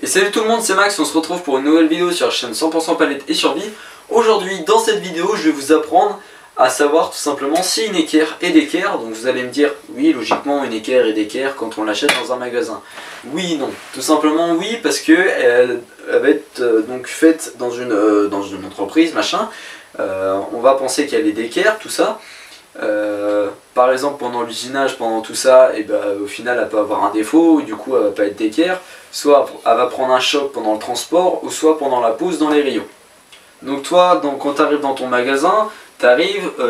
Et salut tout le monde, c'est Max, on se retrouve pour une nouvelle vidéo sur la chaîne 100% palette et survie. Aujourd'hui, dans cette vidéo, je vais vous apprendre à savoir tout simplement si une équerre est d'équerre. Donc vous allez me dire, oui, logiquement, une équerre est d'équerre quand on l'achète dans un magasin. Oui, non. Tout simplement oui, parce que elle va être donc faite dans une entreprise, machin. On va penser qu'elle est d'équerre, tout ça. Par exemple pendant l'usinage, pendant tout ça, et au final elle peut avoir un défaut, du coup elle va pas être d'équerre, soit elle va prendre un choc pendant le transport, ou soit pendant la pose dans les rayons. Donc toi, quand tu arrives dans ton magasin,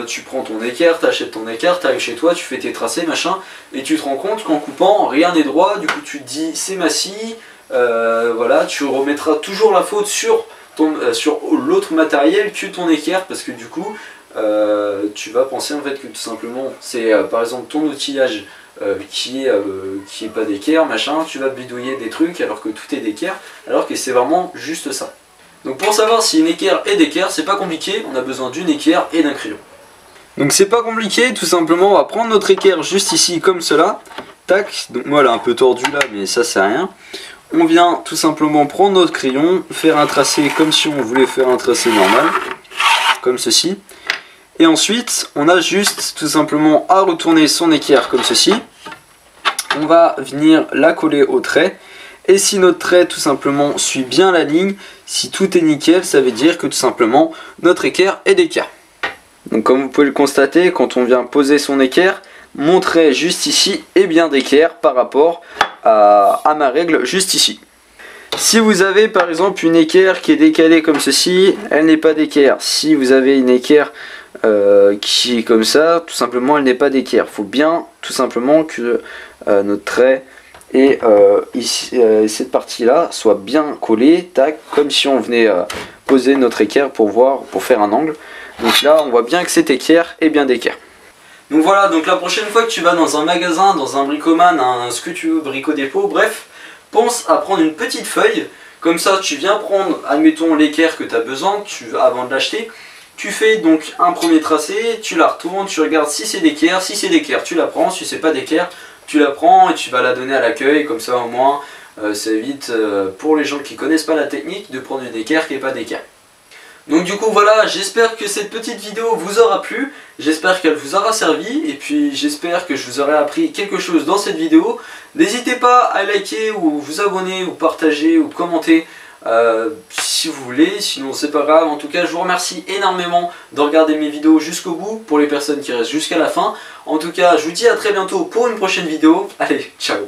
tu prends ton équerre, tu achètes ton équerre, tu arrives chez toi, tu fais tes tracés, machin, et tu te rends compte qu'en coupant, rien n'est droit, du coup tu te dis c'est ma scie, voilà, tu remettras toujours la faute sur l'autre matériel que ton équerre, parce que du coup tu vas penser en fait que tout simplement c'est par exemple ton outillage qui est pas d'équerre, machin, tu vas bidouiller des trucs alors que tout est d'équerre, alors que c'est vraiment juste ça. Donc pour savoir si une équerre est d'équerre, c'est pas compliqué, on a besoin d'une équerre et d'un crayon. Donc c'est pas compliqué, tout simplement on va prendre notre équerre juste ici comme cela, tac, donc moi elle est un peu tordue là mais ça c'est rien. On vient tout simplement prendre notre crayon, faire un tracé comme si on voulait faire un tracé normal, comme ceci. Et ensuite, on a juste tout simplement à retourner son équerre comme ceci. On va venir la coller au trait. Et si notre trait tout simplement suit bien la ligne, si tout est nickel, ça veut dire que tout simplement notre équerre est d'équerre. Donc comme vous pouvez le constater, quand on vient poser son équerre, mon trait juste ici est bien d'équerre par rapport à ma règle juste ici. Si vous avez par exemple une équerre qui est décalée comme ceci, elle n'est pas d'équerre. Si vous avez une équerre qui est comme ça, tout simplement elle n'est pas d'équerre. Il faut bien tout simplement que notre trait et cette partie là soit bien collée, tac, comme si on venait poser notre équerre pour faire un angle. Donc là on voit bien que cette équerre est bien d'équerre. Donc voilà, donc la prochaine fois que tu vas dans un magasin, dans un bricoman, ce que tu veux, brico-dépôt, bref, pense à prendre une petite feuille, comme ça tu viens prendre, admettons, l'équerre que tu as besoin avant de l'acheter. Tu fais donc un premier tracé, tu la retournes, tu regardes si c'est d'équerre, tu la prends, si c'est pas d'équerre, tu la prends et tu vas la donner à l'accueil, comme ça au moins ça évite pour les gens qui connaissent pas la technique de prendre une équerre qui n'est pas d'équerre. Donc du coup voilà, j'espère que cette petite vidéo vous aura plu, j'espère qu'elle vous aura servi, et puis j'espère que je vous aurai appris quelque chose dans cette vidéo. N'hésitez pas à liker ou vous abonner ou partager ou commenter si vous voulez, sinon c'est pas grave. En tout cas je vous remercie énormément de regarder mes vidéos jusqu'au bout, pour les personnes qui restent jusqu'à la fin. En tout cas je vous dis à très bientôt pour une prochaine vidéo, allez ciao.